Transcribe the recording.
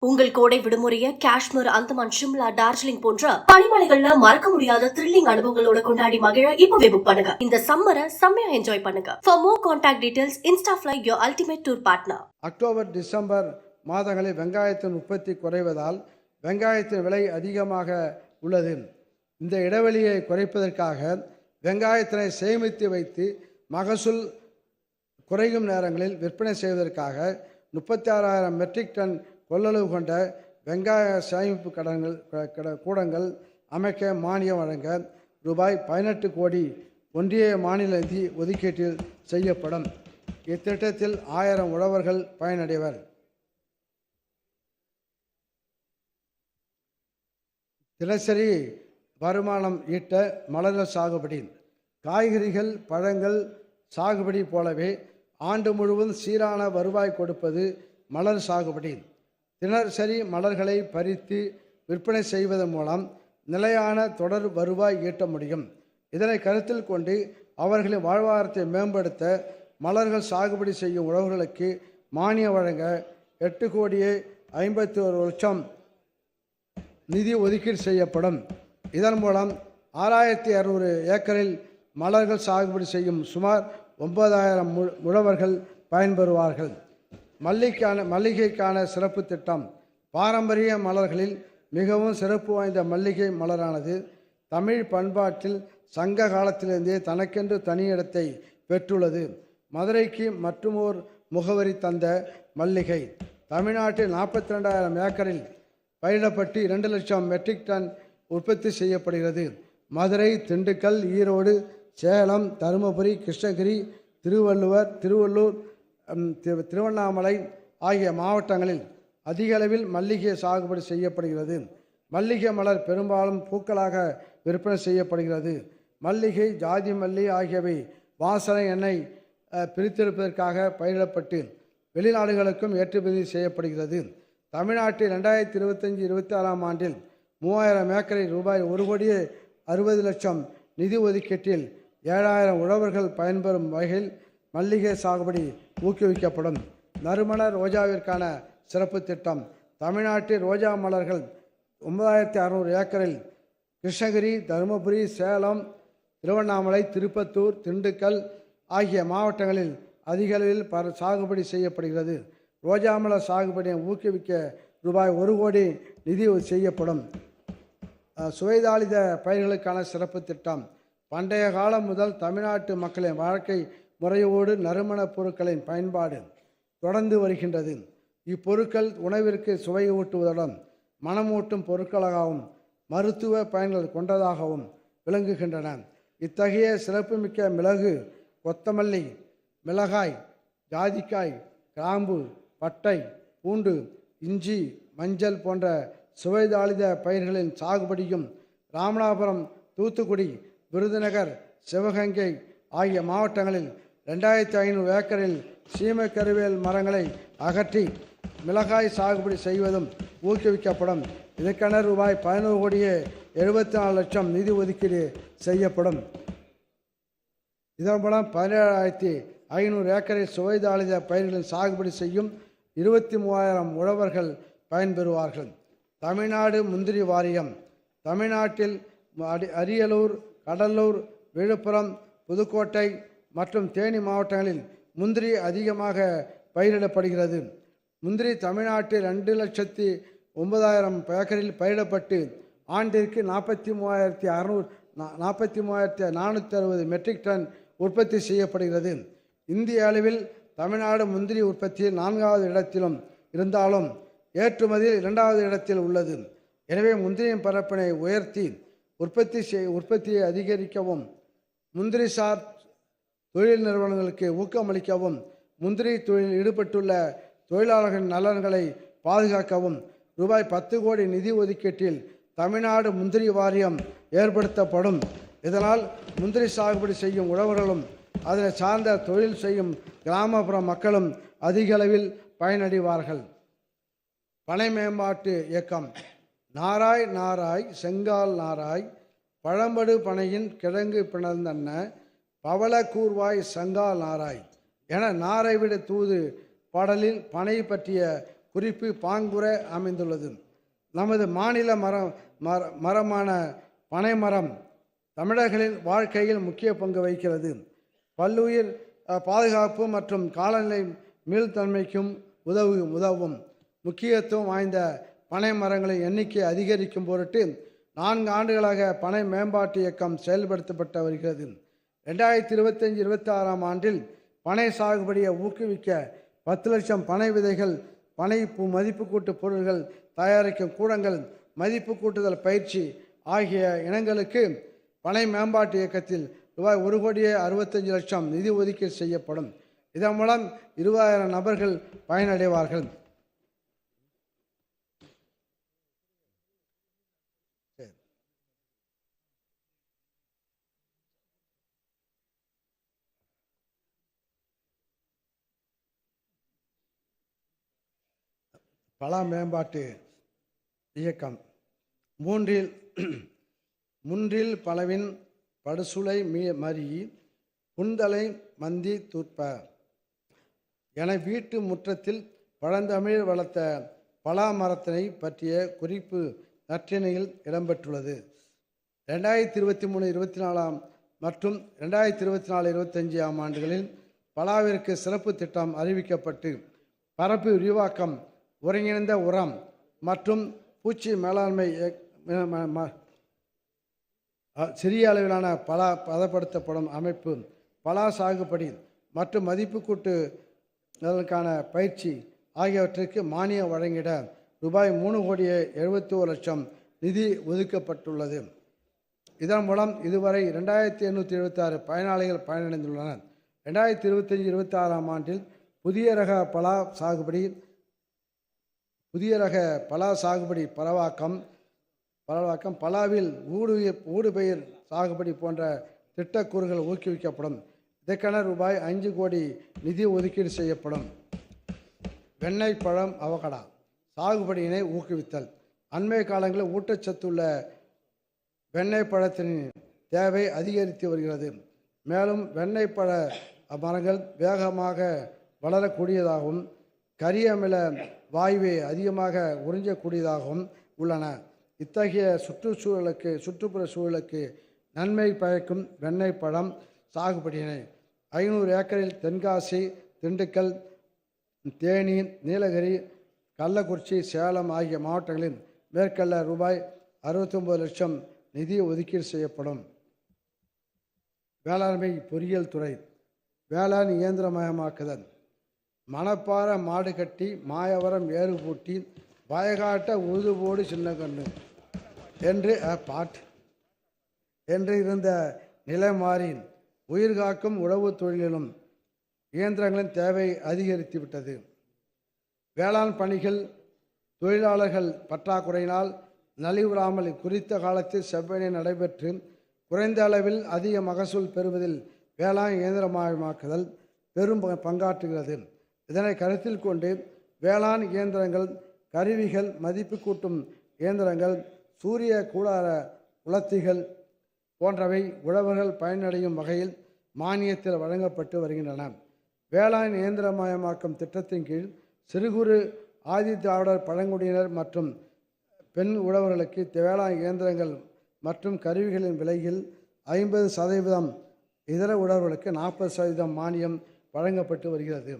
உங்கள் கோடை விடுமுறையை காஷ்மீர், அந்தமான், ஷிம்லா, டார்ஜிலிங் போன்ற பனிமலைகள்ல மறக்க முடியாத த்ரில்லிங் அனுபவங்களோட கொண்டாடி மகிழ இப்பவே புக் பண்ணுங்க. இந்த சம்மரை செம்மையா என்ஜாய் பண்ணுங்க. For more contact details, Instafly your ultimate tour partner. October, December மாதங்களில் வெங்காயத்தின் உற்பத்தி குறைவதால் வெங்காயத்தின் விலை அதிகமாக உள்ளது. இந்த இடைவெளியை குறைப்பதற்காக வெங்காயத்தினை சேமித்து வைத்து மகசூல் குறையும் நேரங்களில் விற்பனை செய்வதற்காக 36,000 மெட்ரிக் டன் கொள்ளளவு கொண்ட வெங்காய சேமிப்பு கூடங்கள் அமைக்க மானியம் வழங்க ரூபாய் 18 கோடி ஒன்றிய மாநில நிதி ஒதுக்கீட்டில் செய்யப்படும். இத்திட்டத்தில் 1000 உழவர்கள் பயனடைவர். தினசரி வருமானம் ஈட்ட மலர்கள் சாகுபடி. காய்கறிகள், பழங்கள் சாகுபடி போலவே ஆண்டு முழுவதும் சீரான வருவாய் கொடுப்பது மலர் சாகுபடி. தினசரி மலர்களை பறித்து விற்பனை செய்வதன் மூலம் நிலையான தொடர் வருவாய் ஈட்ட முடியும். இதனை கருத்தில் கொண்டு அவர்களின் வாழ்வாதாரத்தை மேம்படுத்த மலர்கள் சாகுபடி செய்யும் உழவர்களுக்கு மானியம் வழங்க 8,51,00,000 நிதி ஒதுக்கீடு செய்யப்படும். இதன் மூலம் 6,200 ஏக்கரில் மலர்கள் சாகுபடி செய்யும் சுமார் 9,000 உழவர்கள் பயன்பெறுவார்கள். மல்லிகைக்கான சிறப்பு திட்டம். பாரம்பரிய மலர்களில் மிகவும் சிறப்பு வாய்ந்த மல்லிகை மலரானது தமிழ் பண்பாட்டில் சங்க காலத்திலிருந்தே தனக்கென்று தனியிடத்தை பெற்றுள்ளது. மதுரைக்கு மற்றுமோர் முகவரி தந்த மல்லிகை தமிழ்நாட்டில் 42,000 ஏக்கரில் பயிரிடப்பட்டு 2 லட்சம் மெட்ரிக் டன் உற்பத்தி செய்யப்படுகிறது. மதுரை, திண்டுக்கல், ஈரோடு, சேலம், தருமபுரி, கிருஷ்ணகிரி, திருவள்ளூர், திருவண்ணாமலை ஆகிய மாவட்டங்களில் அதிக அளவில் மல்லிகை சாகுபடி செய்யப்படுகிறது. மல்லிகை மலர் பெரும்பாலும் பூக்களாக விற்பனை செய்யப்படுகிறது. மல்லிகை, ஜாதி மல்லி ஆகியவை வாசனை எண்ணெய் பிரித்தெடுப்பதற்காக பயிரிடப்பட்டு வெளிநாடுகளுக்கும் ஏற்றுமதி செய்யப்படுகிறது. தமிழ்நாட்டில் 2025-26 ஆண்டில் 3,000 ஏக்கரில் ரூபாய் 1,60,00,000 நிதி ஒதுக்கீட்டில் 7,000 உழவர்கள் பயன்பெறும் வகையில் மல்லிகை சாகுபடி ஊக்குவிக்கப்படும். நறுமண ரோஜாவிற்கான சிறப்பு திட்டம். தமிழ்நாட்டில் ரோஜா மலர்கள் 9,600 ஏக்கரில் கிருஷ்ணகிரி, தருமபுரி, சேலம், திருவண்ணாமலை, திருப்பத்தூர், திண்டுக்கல் ஆகிய மாவட்டங்களில் அதிக அளவில் சாகுபடி செய்யப்படுகிறது. ரோஜா மலர் சாகுபடியை ஊக்குவிக்க ரூபாய் 1 கோடி நிதி செய்யப்படும். சுவைதாளித பயிர்களுக்கான சிறப்பு திட்டம். பண்டைய காலம் முதல் தமிழ்நாட்டு மக்களின் வாழ்க்கை முறையோடு நறுமணப் பொருட்களின் பயன்பாடு தொடர்ந்து வருகின்றது. இப்பொருட்கள் உணவிற்கு சுவை ஊட்டுவதுடன் மனமூட்டும் பொருட்களாகவும் மருத்துவ பயன்கள் கொண்டதாகவும் விளங்குகின்றன. இத்தகைய சிறப்புமிக்க மிளகு, கொத்தமல்லி, மிளகாய், ஜாதிக்காய், கிராம்பு, பட்டை, பூண்டு, இஞ்சி, மஞ்சள் போன்ற சுவைதாளித பயிர்களின் சாகுபடியும் ராமநாதபுரம், தூத்துக்குடி, விருதுநகர், சிவகங்கை ஆகிய மாவட்டங்களில் 2,500 ஏக்கரில் சீமை கருவேல் மரங்களை அகற்றி மிளகாய் சாகுபடி செய்வதும் ஊக்குவிக்கப்படும். இதற்கென ரூபாய் 11,74,00,000 நிதி ஒதுக்கீடு செய்யப்படும். இதன் மூலம் 17,500 ஏக்கரில் சுவைதாளித பயிர்களின் சாகுபடி செய்யும் 23,000 உழவர்கள் பயன்பெறுவார்கள். தமிழ்நாடு முந்திரி வாரியம். தமிழ்நாட்டில் அரியலூர், கடலூர், விழுப்புரம், புதுக்கோட்டை மற்றும் தேனி மாவட்டங்களில் முந்திரி அதிகமாக பயிரிடப்படுகிறது. முந்திரி தமிழ்நாட்டில் 2,09,000 ஏக்கரில் பயிரிடப்பட்டு ஆண்டிற்கு 43,460 மெட்ரிக் டன் உற்பத்தி செய்யப்படுகிறது. இந்திய அளவில் தமிழ்நாடு முந்திரி உற்பத்தியில் 4வது இடத்திலும் இருந்தாலும் ஏற்றுமதியில் 2வது இடத்தில் உள்ளது. எனவே முந்திரியின் பரப்பினை உயர்த்தி உற்பத்தியை அதிகரிக்கவும், முந்திரி சார் தொழில் நிறுவனங்களுக்கு ஊக்கமளிக்கவும், முந்திரி தொழிலில் ஈடுபட்டுள்ள தொழிலாளர்களின் நலன்களை பாதுகாக்கவும் ரூபாய் 10 கோடி நிதி ஒதுக்கீட்டில் தமிழ்நாடு முந்திரி வாரியம் ஏற்படுத்தப்படும். இதனால் முந்திரி சாகுபடி செய்யும் உழவர்களும் அதனை சார்ந்த தொழில் செய்யும் கிராமப்புற மக்களும் அதிக அளவில் பயனடைவார்கள். பனை மேம்பாட்டு இயக்கம். நாராய் நாராய் செங்கால் நாராய் பழம்படு பனையின் கிழங்கு பிணர்ந்தன்ன பவள கூர்வாய் சங்கால் நாராய் என நாரை விட தூது பாடலில் பனை பற்றிய குறிப்பு பாங்குற அமைந்துள்ளது. நமது மாநில மரமான பனைமரம் தமிழர்களின் வாழ்க்கையில் முக்கிய பங்கு வகிக்கிறது. பல்லுயிர் பாதுகாப்பு மற்றும் காலநிலை மீள்தன்மைக்கும் உதவும். முக்கியத்துவம் வாய்ந்த பனை மரங்களின் எண்ணிக்கை அதிகரிக்கும் பொருட்டு 4 ஆண்டுகளாக பனை மேம்பாட்டு இயக்கம் செயல்படுத்தப்பட்டு வருகிறது. 2025-26 ஆண்டில் பனை சாகுபடியை ஊக்குவிக்க 10 லட்சம் பனை விதைகள், பனை மதிப்பு கூட்டு பொருட்கள் தயாரிக்கும் கூடங்கள், மதிப்பு கூட்டுதல் பயிற்சி ஆகிய இனங்களுக்கு பனை மேம்பாட்டு இயக்கத்தில் ரூபாய் 1,65,00,000 நிதி ஒதுக்கீடு செய்யப்படும். இதன் மூலம் 20,000 நபர்கள் பயனடைவார்கள். பலா மேம்பாட்டு இயக்கம் முன்றில் பலவின் படுசுளை மறி புந்தலை மந்தி தூற்ப என வீட்டு முற்றத்தில் பழந்தமிழ் வளர்த்த பலா மரத்தினை பற்றிய குறிப்பு நற்றிணையில் இடம்பெற்றுள்ளது. 2023-24 மற்றும் 2024-25 ஆண்டுகளில் பலாவிற்கு சிறப்பு திட்டம் அறிவிக்கப்பட்டு பரப்பு விரிவாக்கம், ஒருங்கிணைந்த உரம் மற்றும் பூச்சி மேலாண்மை, சிறிய அளவிலான பலா பதப்படுத்தப்படும் அமைப்பு, பலா சாகுபடி மற்றும் மதிப்பு கூட்டுதலுக்கான பயிற்சி ஆகியவற்றிற்கு மானியம் வழங்கிட ரூபாய் 3,71,00,000 நிதி ஒதுக்கப்பட்டுள்ளது. இதன் மூலம் இதுவரை 2,876 பயனாளிகள் பயனடைந்துள்ளனர். 2025-26 ஆண்டில் புதிய ரக பலா சாகுபடி பரவாக்கம், பலாவில் ஊடுபயிர் சாகுபடி போன்ற திட்டக்கூறுகள் ஊக்குவிக்கப்படும். இதற்கென ரூபாய் 5 கோடி நிதி ஒதுக்கீடு செய்யப்படும். வெண்ணெய் பழம் அவகடா சாகுபடியினை ஊக்குவித்தல். அண்மை காலங்களில் ஊட்டச்சத்துள்ள வெண்ணெய் பழத்தின் தேவை அதிகரித்து வருகிறது. மேலும் வெண்ணெய் பழ மரங்கள் வேகமாக வளரக்கூடியதாகவும் கரியமில வாயுவை அதிகமாக உறிஞ்சக்கூடியதாகவும் உள்ளன. இத்தகைய சுற்றுப்புற சூழலுக்கு நன்மை பயக்கும் வெண்ணெய் பழம் சாகுபடியினை 500 ஏக்கரில் தென்காசி, திண்டுக்கல், தேனி, நீலகிரி, கள்ளக்குறிச்சி, சேலம் ஆகிய மாவட்டங்களில் மேற்கொள்ள ரூபாய் 69 லட்சம் நிதி ஒதுக்கீடு செய்யப்படும். வேளாண்மை பொறியியல் துறை வேளாண் இயந்திரமயமாக்குதல். மணப்பாற மாடு கட்டி மாயவரம் ஏறு பூட்டி வயகாட்ட உழுதுபோடு சின்ன கண்ணு என்று இருந்த நிலை மாறி உயிர்காக்கும் உழவு தொழிலிலும் இயந்திரங்களின் தேவை அதிகரித்துவிட்டது. வேளாண் பணிகள் தொழிலாளர்கள் பற்றாக்குறையினால் நலிவுறாமல் குறித்த காலத்தில் செவ்வனே நடைபெற்று குறைந்த அளவில் அதிக மகசூல் பெறுவதில் வேளாண் இயந்திரமயமாக்குதல் பெரும் பங்காற்றுகிறது. இதனை கருத்தில் கொண்டு வேளாண் இயந்திரங்கள், கருவிகள், மதிப்பு கூட்டும் இயந்திரங்கள், சூரிய கூடார உலர்த்திகள் போன்றவை உழவர்கள் பயனடையும் வகையில் மானியத்தில் வழங்கப்பட்டு வருகின்றன. வேளாண் இயந்திரமயமாக்கும் திட்டத்தின் கீழ் சிறு குறு ஆதி திராவிடர் பழங்குடியினர் மற்றும் பெண் உழவர்களுக்கு வேளாண் இயந்திரங்கள் மற்றும் கருவிகளின் விலையில் 50%, இதர உழவர்களுக்கு 40% மானியம் வழங்கப்பட்டு வருகிறது.